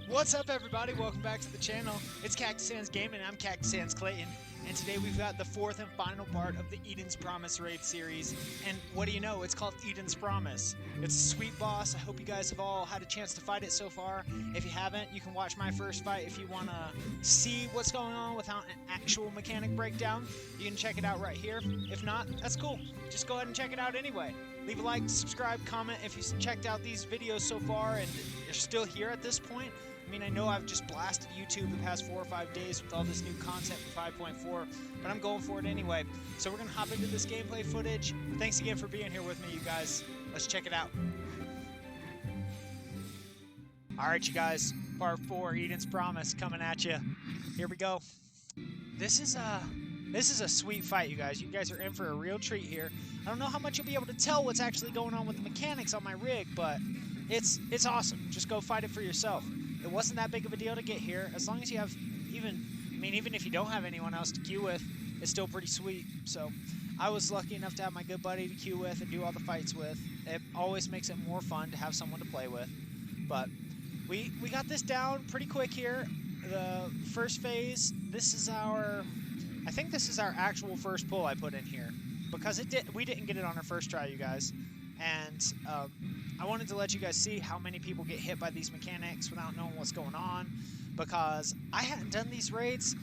What's up, everybody? Welcome back to the channel. It's Cactus Hands Gaming, and I'm Cactus Hands Clayton. And today we've got the fourth and final part of the Eden's Promise raid series. And what do you know? It's called Eden's Promise. It's a sweet boss. I hope you guys have all had a chance to fight it so far. If you haven't, you can watch my first fight if you want to see what's going on without an actual mechanic breakdown. You can check it out right here. If not, that's cool. Just go ahead and check it out anyway. Leave a like, subscribe, comment if you've checked out these videos so far and you're still here at this point. I mean, I know I've just blasted YouTube the past 4 or 5 days with all this new content for 5.4, but I'm going for it anyway. So we're going to hop into this gameplay footage. Thanks again for being here with me, you guys. Let's check it out. Alright, you guys. Part 4, Eden's Promise, coming at you. Here we go. This is a sweet fight, you guys. You guys are in for a real treat here. I don't know how much you'll be able to tell what's actually going on with the mechanics on my rig, but it's awesome. Just go fight it for yourself. It wasn't that big of a deal to get here. As long as you have even if you don't have anyone else to queue with, it's still pretty sweet. So I was lucky enough to have my good buddy to queue with and do all the fights with. It always makes it more fun to have someone to play with. But we got this down pretty quick here. The first phase, I think this is our actual first pull I put in here. Because we didn't get it on our first try, you guys. And I wanted to let you guys see how many people get hit by these mechanics without knowing what's going on, because I hadn't done these raids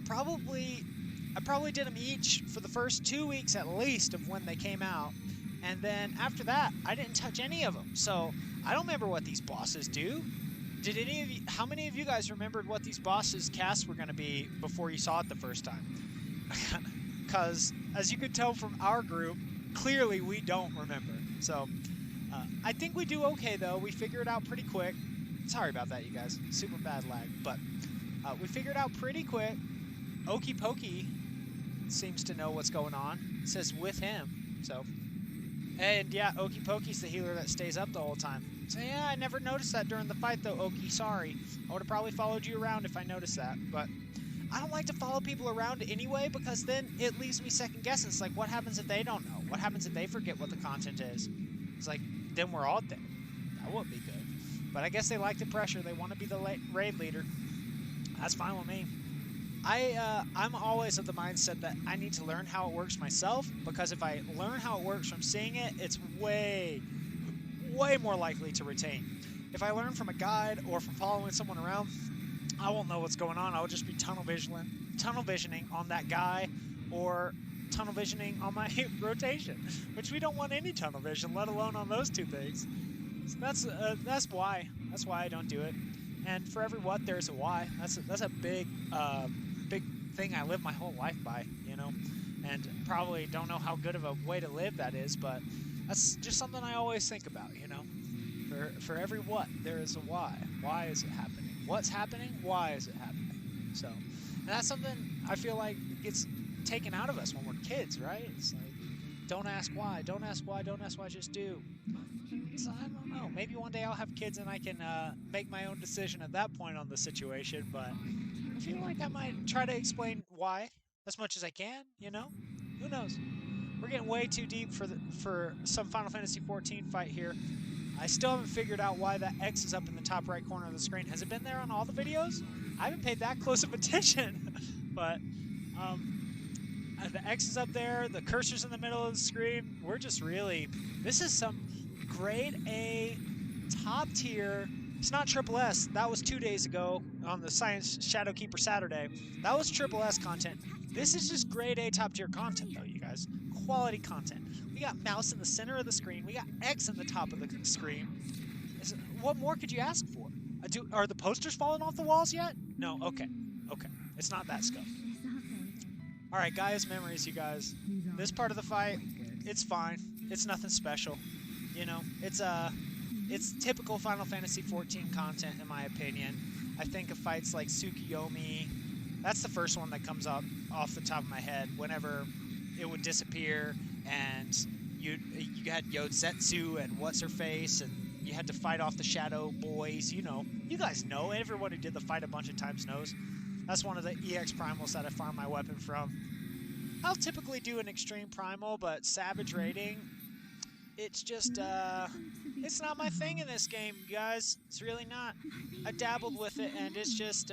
I probably did them each for the first 2 weeks at least of when they came out, and then after that I didn't touch any of them, so I don't remember what these bosses do. How many of you guys remembered what these bosses casts were going to be before you saw it the first time? Because as you could tell from our group, clearly we don't remember. So I think we do okay, though. We figure it out pretty quick. Sorry about that, you guys. Super bad lag. But we figured out pretty quick. Okey Pokey seems to know what's going on. It says with him. So, and yeah, Okey Pokey's the healer that stays up the whole time. So yeah, I never noticed that during the fight, though, Okey. Sorry. I would have probably followed you around if I noticed that. But I don't like to follow people around anyway, because then it leaves me second guessing. It's like, what happens if they don't know? What happens if they forget what the content is? It's like, then we're all dead. That wouldn't be good. But I guess they like the pressure. They want to be the raid leader. That's fine with me. I'm always of the mindset that I need to learn how it works myself, because if I learn how it works from seeing it, it's way more likely to retain. If I learn from a guide or from following someone around, I won't know what's going on. I'll just be tunnel visioning on that guy, or tunnel visioning on my rotation, which we don't want any tunnel vision, let alone on those two things. So that's why I don't do it. And for every what, there's a why. That's a big thing I live my whole life by, you know. And probably don't know how good of a way to live that is, but that's just something I always think about, you know. For every what, there is a why. Why is it happening? What's happening? Why is it happening? So, and that's something I feel like gets taken out of us when we're kids, right? It's like, don't ask why, don't ask why, don't ask why, just do. So I don't know. Maybe one day I'll have kids and I can make my own decision at that point on the situation, but I feel like I might try to explain why as much as I can, you know? Who knows? We're getting way too deep for some Final Fantasy XIV fight here. I still haven't figured out why that X is up in the top right corner of the screen. Has it been there on all the videos? I haven't paid that close of attention. But the X is up there. The cursor's in the middle of the screen. We're just really... This is some grade A, top tier... It's not Triple S. That was 2 days ago on the Science Shadowkeeper Saturday. That was Triple S content. This is just grade A top tier content, though, you guys. Quality content. We got mouse in the center of the screen. We got X in the top of the screen. What more could you ask for? Are the posters falling off the walls yet? No? Okay. Okay. It's not that scuffed. Alright, Gaia's Memories, you guys. This part of the fight, it's fine. It's nothing special. You know, it's typical Final Fantasy XIV content, in my opinion. I think of fights like Tsukiyomi. That's the first one that comes up off the top of my head. Whenever it would disappear, and you had Yosetsu and What's-Her-Face, and you had to fight off the Shadow Boys. You know, you guys know. Everyone who did the fight a bunch of times knows. That's one of the EX Primals that I farm my weapon from. I'll typically do an Extreme Primal, but Savage rating, it's just, It's not my thing in this game, guys. It's really not. I dabbled with it, and it's just,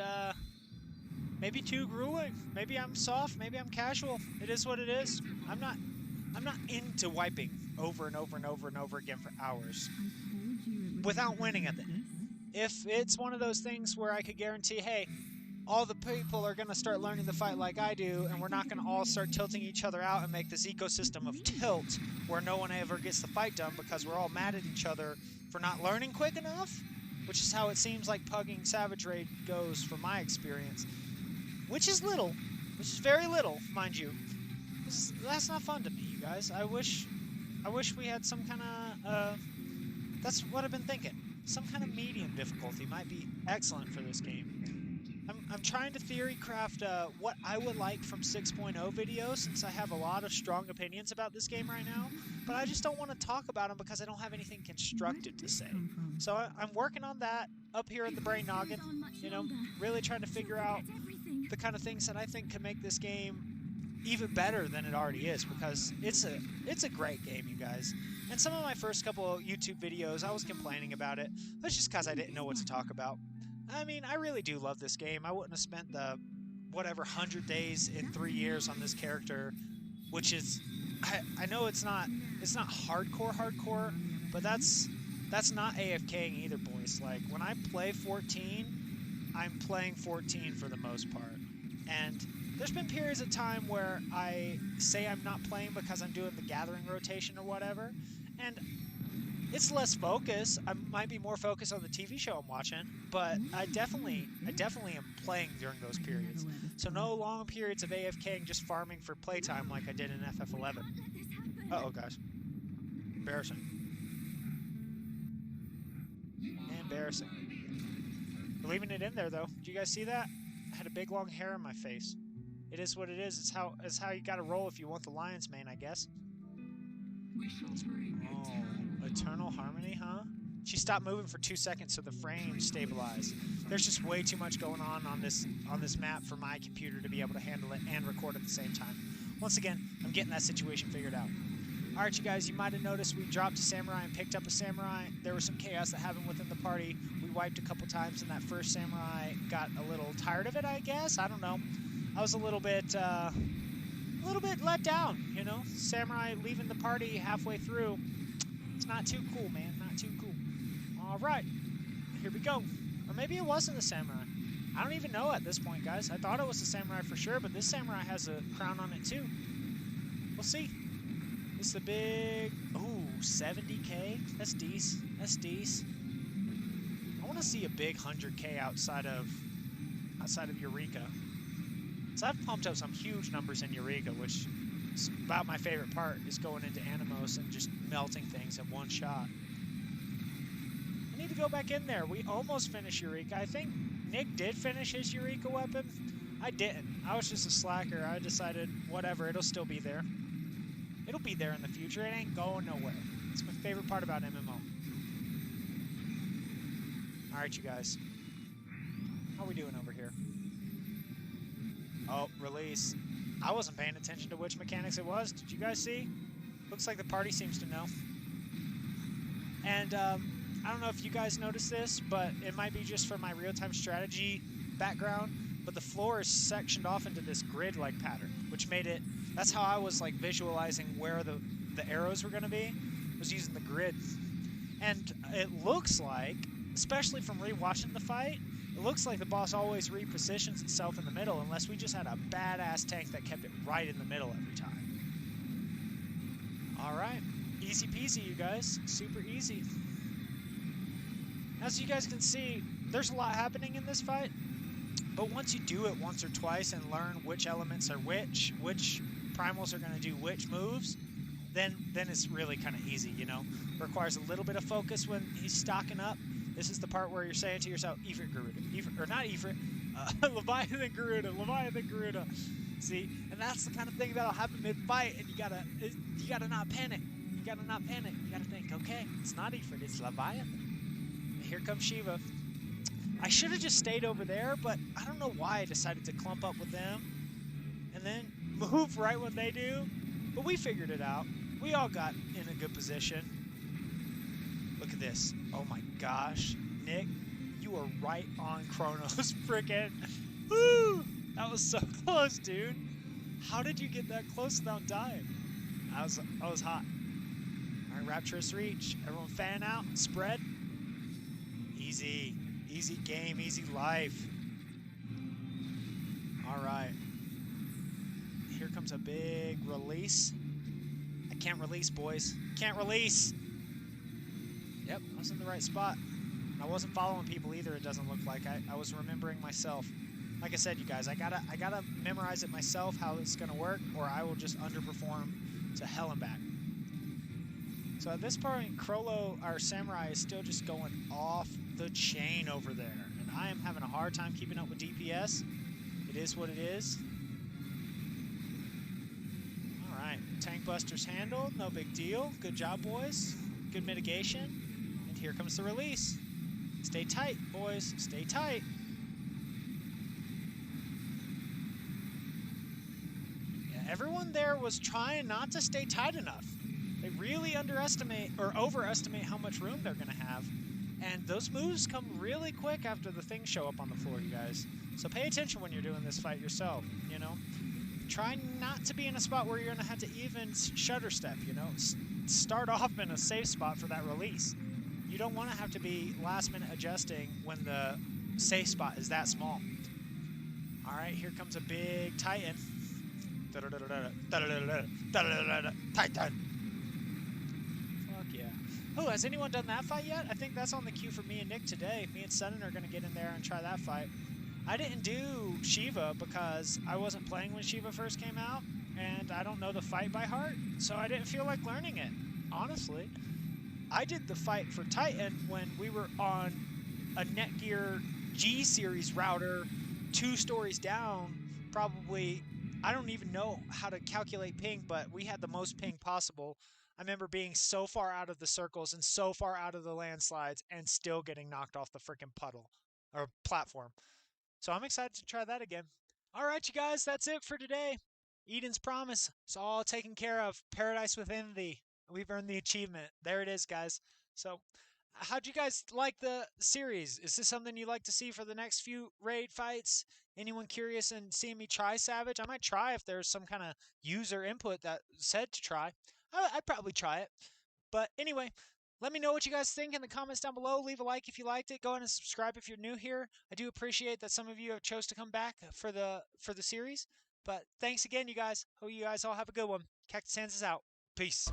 maybe too grueling. Maybe I'm soft. Maybe I'm casual. It is what it is. I'm not into wiping over and over and over and over again for hours without winning at the end. If it's one of those things where I could guarantee, hey, all the people are going to start learning the fight like I do, and we're not going to all start tilting each other out and make this ecosystem of tilt where no one ever gets the fight done because we're all mad at each other for not learning quick enough, which is how it seems like pugging Savage Raid goes from my experience, which is very little, mind you. That's not fun to me, you guys. I wish we had some kind of, that's what I've been thinking. Some kind of medium difficulty might be excellent for this game. I'm trying to theory craft what I would like from 6.0 videos, since I have a lot of strong opinions about this game right now, but I just don't want to talk about them because I don't have anything constructive to say. So I'm working on that up here in the brain noggin, you know, really trying to figure out the kind of things that I think can make this game even better than it already is, because it's a great game, you guys. And some of my first couple of YouTube videos, I was complaining about it. That's just because I didn't know what to talk about. I mean, I really do love this game. I wouldn't have spent the, whatever, 100 days in 3 years on this character, which is, I know it's not hardcore, but that's not AFKing either, boys. Like, when I play 14, I'm playing 14 for the most part. And there's been periods of time where I say I'm not playing because I'm doing the gathering rotation or whatever, and it's less focus. I might be more focused on the TV show I'm watching, but I definitely am playing during those periods. So no long periods of AFKing, just farming for playtime like I did in FF11. Uh-oh, guys. Embarrassing. Embarrassing. We're leaving it in there, though. Did you guys see that? I had a big long hair in my face. It is what it is. It's how you gotta roll if you want the lion's mane, I guess. Oh, Eternal Harmony, huh? She stopped moving for 2 seconds so the frame stabilized. There's just way too much going on this map for my computer to be able to handle it and record at the same time. Once again, I'm getting that situation figured out. Alright, you guys, you might have noticed we dropped a samurai and picked up a samurai. There was some chaos that happened within the party. We wiped a couple times, and that first samurai got a little tired of it, I guess. I don't know. I was a little bit let down, you know? Samurai leaving the party halfway through. It's not too cool, man. Not too cool. Alright, here we go. Or maybe it wasn't a samurai. I don't even know at this point, guys. I thought it was a samurai for sure, but this samurai has a crown on it too. We'll see. This is a big... Ooh, 70k? That's decent. That's decent. I want to see a big 100k outside of Eureka. So I've pumped up some huge numbers in Eureka, which is about my favorite part, is going into Animos and just melting things in one shot. I need to go back in there. We almost finished Eureka. I think Nick did finish his Eureka weapon. I didn't. I was just a slacker. I decided, whatever, it'll still be there. It'll be there in the future. It ain't going nowhere. It's my favorite part about MMO. Alright, you guys. How are we doing over here? Oh, release. I wasn't paying attention to which mechanics it was. Did you guys see? Looks like the party seems to know. And, I don't know if you guys noticed this, but it might be just from my real-time strategy background, but the floor is sectioned off into this grid-like pattern, which made it... That's how I was, like, visualizing where the arrows were going to be, was using the grid. And it looks like, especially from rewatching the fight, it looks like the boss always repositions itself in the middle, unless we just had a badass tank that kept it right in the middle every time. Alright. Easy peasy, you guys. Super easy. As you guys can see, there's a lot happening in this fight, but once you do it once or twice and learn which elements are which primals are going to do which moves, then it's really kind of easy, you know. Requires a little bit of focus when he's stocking up. This is the part where you're saying to yourself, Ifrit Garuda. Or not Ifrit, Leviathan Garuda. See? And that's the kind of thing that'll happen mid-fight, and you gotta not panic. You gotta think, okay, it's not Ifrit, it's Leviathan. And here comes Shiva. I should have just stayed over there, but I don't know why I decided to clump up with them and then move right when they do. But we figured it out. We all got in a good position. Look at this. Oh my gosh. Nick, you are right on Chronos. Frickin'. Woo! That was so close, dude. How did you get that close without dying? I was hot. All right, Rapturous Reach. Everyone fan out. Spread. Easy. Easy game. Easy life. All right. Here comes a big release. I can't release, boys. Can't release. Yep, I was in the right spot. I wasn't following people either, it doesn't look like. I was remembering myself. Like I said, you guys, I gotta memorize it myself, how it's gonna work, or I will just underperform to hell and back. So at this point, Crollo, our samurai, is still just going off the chain over there. And I am having a hard time keeping up with DPS. It is what it is. Alright, tank busters handled, no big deal. Good job, boys. Good mitigation. And here comes the release. Stay tight, boys. Stay tight. Yeah, everyone there was trying not to stay tight enough. They really underestimate or overestimate how much room they're going to have. And those moves come really quick after the things show up on the floor, you guys. So pay attention when you're doing this fight yourself, you know. Try not to be in a spot where you're going to have to even shutter step, you know. Start off in a safe spot for that release. You don't want to have to be last minute adjusting when the safe spot is that small. All right, here comes a big Titan. Titan. Fuck yeah. Oh, has anyone done that fight yet? I think that's on the queue for me and Nick today. Me and Sutton are going to get in there and try that fight. I didn't do Shiva because I wasn't playing when Shiva first came out, and I don't know the fight by heart, so I didn't feel like learning it, honestly. I did the fight for Titan when we were on a Netgear G series router 2 stories down, probably. I don't even know how to calculate ping, but we had the most ping possible. I remember being so far out of the circles and so far out of the landslides and still getting knocked off the freaking puddle or platform. So I'm excited to try that again. All right, you guys, that's it for today. Eden's Promise. It's all taken care of. Paradise within thee. We've earned the achievement. There it is, guys. So how'd you guys like the series? Is this something you'd like to see for the next few raid fights? Anyone curious in seeing me try Savage? I might try if there's some kind of user input that said to try. I'd probably try it. But anyway, let me know what you guys think in the comments down below. Leave a like if you liked it. Go ahead and subscribe if you're new here. I do appreciate that some of you have chose to come back for the series. But thanks again, you guys. Hope you guys all have a good one. Cactus Hands is out. Peace.